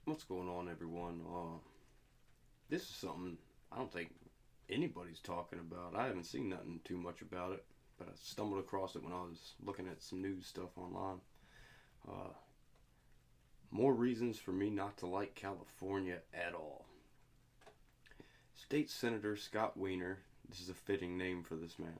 What's going on, everyone? This is something I don't think anybody's talking about. I haven't seen nothing too much about it, but I stumbled across it when I was looking at some news stuff online. Uh, More reasons for me not to like California at all. State Senator Scott Wiener, this is a fitting name for this man,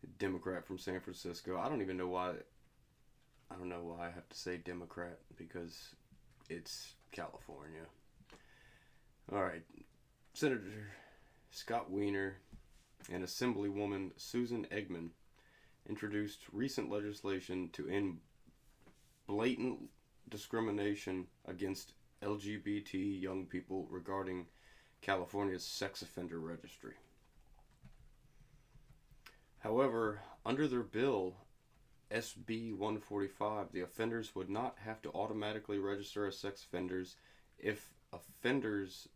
a Democrat from San Francisco. I don't even know why. I don't know why I have to say Democrat because it's California. All right, Senator Scott Wiener and Assemblywoman Susan Eggman introduced recent legislation to end blatant discrimination against LGBT young people regarding California's sex offender registry. However, under their bill, SB 145, the offenders would not have to automatically register as sex offenders if offenders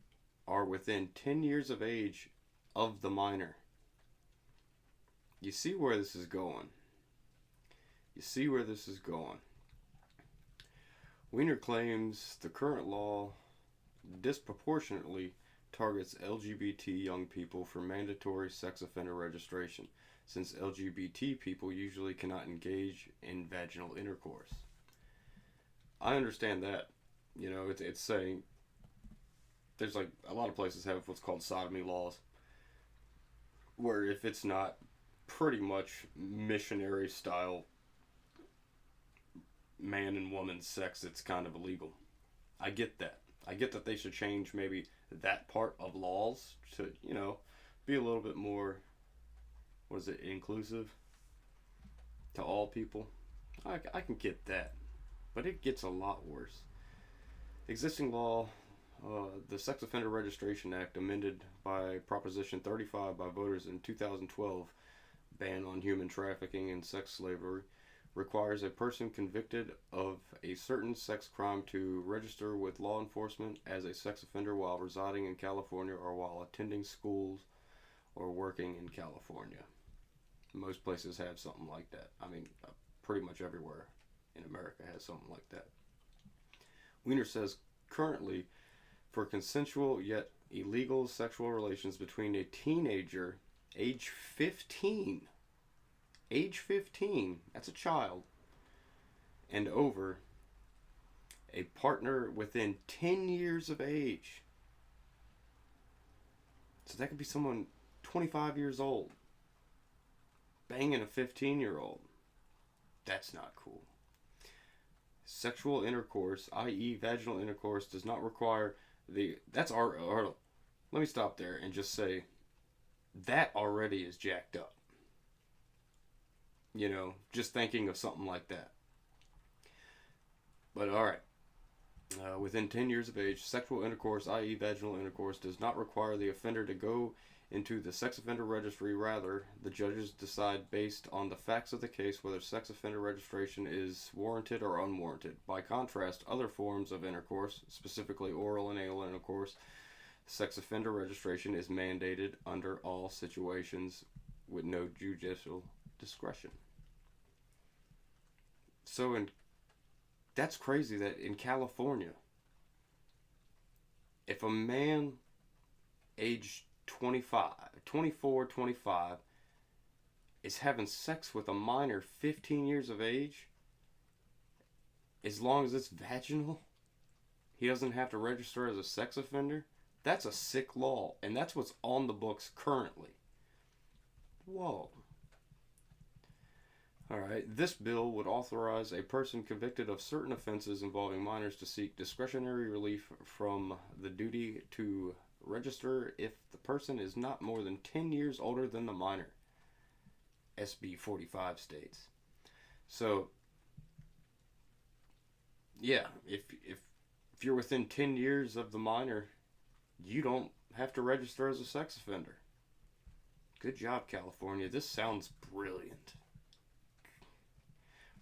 are within 10 years of age of the minor. You see where this is going. You see where this is going. Wiener claims the current law disproportionately targets LGBT young people for mandatory sex offender registration, since LGBT people usually cannot engage in vaginal intercourse. I understand that. It's saying there's like a lot of places have what's called sodomy laws, where if it's not pretty much missionary style man and woman sex, it's kind of illegal. I get that. I get that they should change maybe that part of laws to, be a little bit more, what is it, inclusive to all people. I can get that. But it gets a lot worse. Existing law, the Sex Offender Registration Act, amended by Proposition 35 by voters in 2012, ban on human trafficking and sex slavery, requires a person convicted of a certain sex crime to register with law enforcement as a sex offender while residing in California or while attending schools or working in California. Most places have something like that. I mean, pretty much everywhere in America has something like that. Wiener says currently, for consensual yet illegal sexual relations between a teenager, age 15, that's a child, and over, a partner within 10 years of age. So that could be someone 25 years old banging a 15-year-old. That's not cool. Sexual intercourse, i.e., vaginal intercourse, does not require the. That's our. Let me stop there and just say that already is jacked up. Just thinking of something like that. But alright. Within 10 years of age, sexual intercourse, i.e., vaginal intercourse, does not require the offender to go into the sex offender registry. Rather, the judges decide based on the facts of the case whether sex offender registration is warranted or unwarranted. By contrast, other forms of intercourse, specifically oral and anal intercourse, sex offender registration is mandated under all situations with no judicial discretion. That's crazy that in California, if a man aged 24, 25 is having sex with a minor 15 years of age, as long as it's vaginal, he doesn't have to register as a sex offender. That's a sick law, and that's what's on the books currently. Whoa. Alright, this bill would authorize a person convicted of certain offenses involving minors to seek discretionary relief from the duty to register if the person is not more than 10 years older than the minor, SB 45 states. So, yeah, if you're within 10 years of the minor, you don't have to register as a sex offender. Good job, California. This sounds brilliant.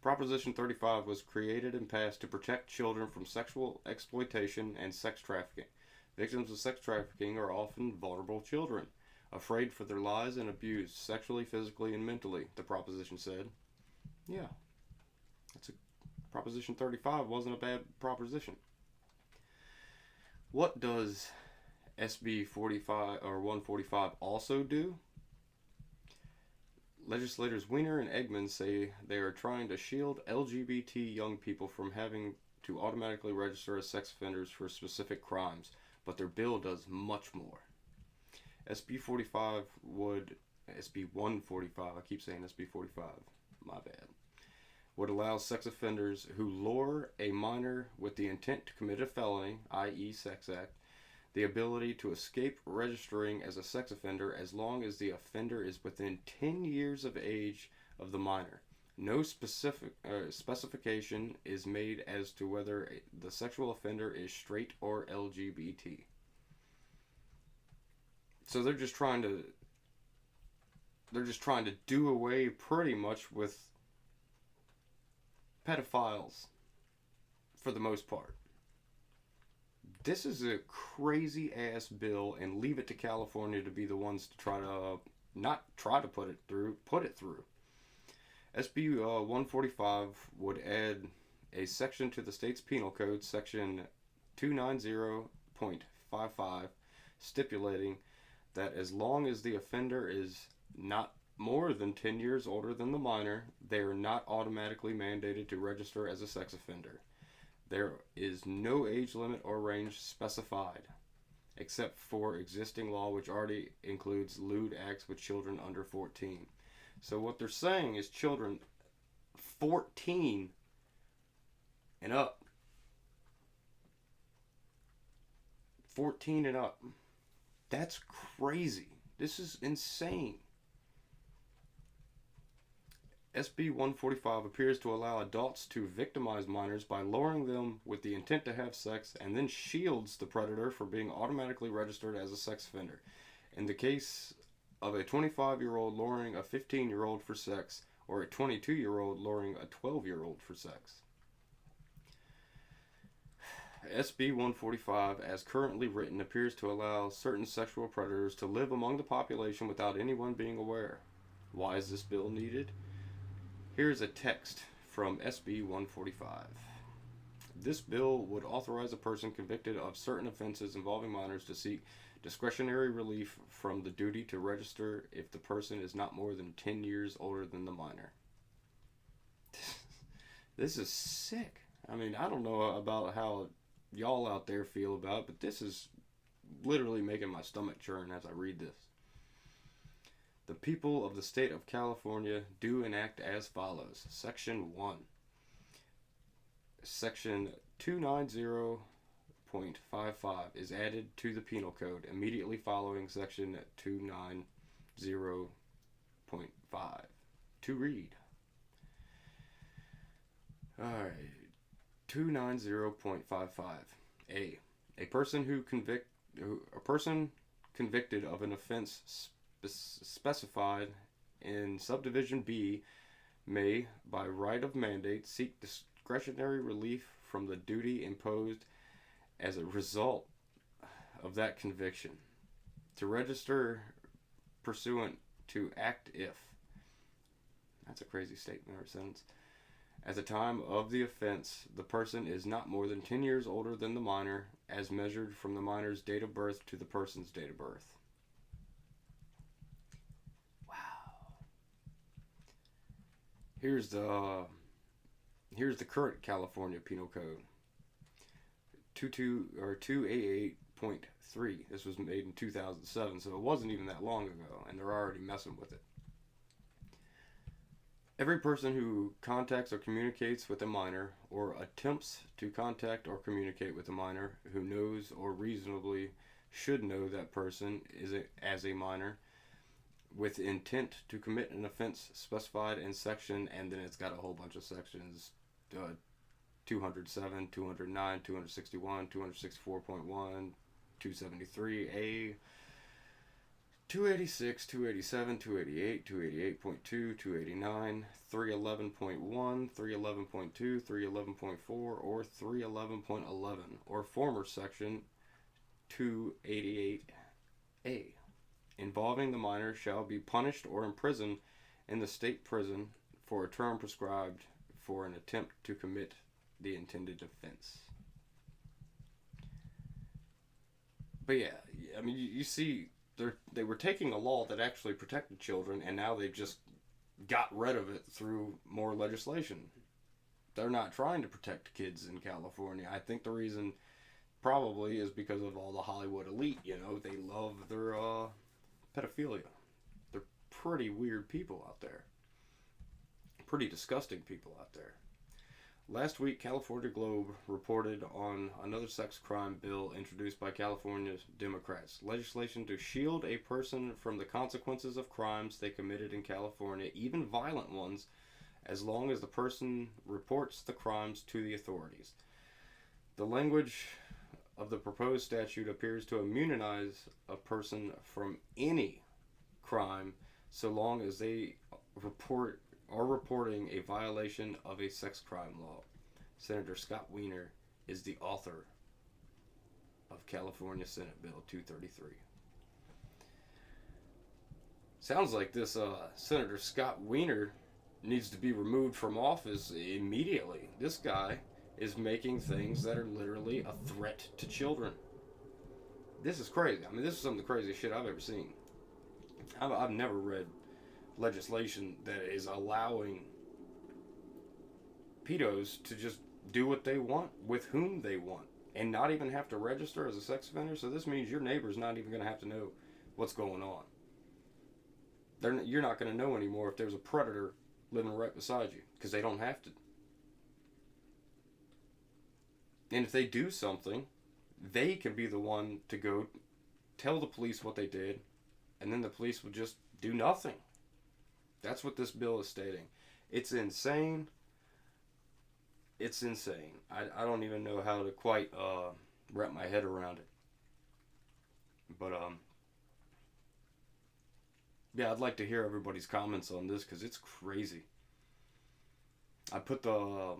Proposition 35 was created and passed to protect children from sexual exploitation and sex trafficking. Victims of sex trafficking are often vulnerable children, afraid for their lives and abused sexually, physically, and mentally, the proposition said. Yeah, Proposition 35 wasn't a bad proposition. What does SB 45 or 145 also do? Legislators Weiner and Eggman say they are trying to shield LGBT young people from having to automatically register as sex offenders for specific crimes, but their bill does much more. SB 45 would SB 145, I keep saying SB 45, my bad, would allow sex offenders who lure a minor with the intent to commit a felony, i.e., sex act, the ability to escape registering as a sex offender as long as the offender is within 10 years of age of the minor. No specification is made as to whether the sexual offender is straight or LGBT. So they're just trying to do away pretty much with pedophiles for the most part. This is a crazy ass bill, and leave it to California to be the ones to try to not try to put it through. SB 145 would add a section to the state's penal code, section 290.55, stipulating that as long as the offender is not more than 10 years older than the minor, they are not automatically mandated to register as a sex offender. There is no age limit or range specified, except for existing law, which already includes lewd acts with children under 14. So what they're saying is children 14 and up. 14 and up. That's crazy. This is insane. SB 145 appears to allow adults to victimize minors by luring them with the intent to have sex, and then shields the predator for being automatically registered as a sex offender. In the case of a 25-year-old luring a 15-year-old for sex, or a 22-year-old luring a 12-year-old for sex. SB 145, as currently written, appears to allow certain sexual predators to live among the population without anyone being aware. Why is this bill needed? Here's a text from SB 145. This bill would authorize a person convicted of certain offenses involving minors to seek discretionary relief from the duty to register if the person is not more than 10 years older than the minor. This is sick. I mean, I don't know about how y'all out there feel about it, but this is literally making my stomach churn as I read this. The people of the state of California do enact as follows. Section 1. Section 290.55 is added to the penal code immediately following Section 290.5. To read. Alright. 290.55. A person convicted of an offense specified in subdivision B may, by right of mandate, seek discretionary relief from the duty imposed as a result of that conviction to register pursuant to Act If. That's a crazy statement or sentence. At the time of the offense, the person is not more than 10 years older than the minor, as measured from the minor's date of birth to the person's date of birth. Here's the current California Penal Code. 288.3. This was made in 2007, so it wasn't even that long ago, and they're already messing with it. Every person who contacts or communicates with a minor, or attempts to contact or communicate with a minor who knows or reasonably should know that person as a minor, with intent to commit an offense specified in section, and then it's got a whole bunch of sections, 207, 209, 261, 264.1, 273A, 286, 287, 288, 288.2, 289, 311.1, 311.2, 311.4, or 311.11, or former section 288A. Involving the minor shall be punished or imprisoned in the state prison for a term prescribed for an attempt to commit the intended offense. But yeah, I mean, you see, they were taking a law that actually protected children, and now they've just got rid of it through more legislation. They're not trying to protect kids in California. I think the reason probably is because of all the Hollywood elite. You know, they love their pedophilia. They're pretty weird people out there. Pretty disgusting people out there. Last week, California Globe reported on another sex crime bill introduced by California's Democrats. Legislation to shield a person from the consequences of crimes they committed in California, even violent ones, as long as the person reports the crimes to the authorities. The language of the proposed statute appears to immunize a person from any crime so long as they are reporting a violation of a sex crime law. Senator Scott Wiener is the author of California Senate Bill 233. Sounds like this Senator Scott Wiener needs to be removed from office immediately. This guy is making things that are literally a threat to children. This is crazy. I mean, this is some of the craziest shit I've ever seen. I've never read legislation that is allowing pedos to just do what they want with whom they want and not even have to register as a sex offender. So this means your neighbor's not even going to have to know what's going on. You're not going to know anymore if there's a predator living right beside you because they don't have to. And if they do something, they can be the one to go tell the police what they did, and then the police would just do nothing. That's what this bill is stating. It's insane. It's insane. I don't even know how to quite wrap my head around it. But, yeah, I'd like to hear everybody's comments on this because it's crazy. I put the...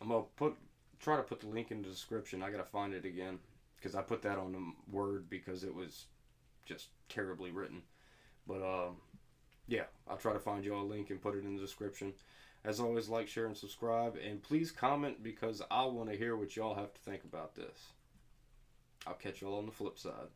I'm going to try to put the link in the description. I got to find it again because I put that on the Word because it was just terribly written. But, yeah, I'll try to find you all a link and put it in the description. As always, like, share, and subscribe. And please comment because I want to hear what y'all have to think about this. I'll catch y'all on the flip side.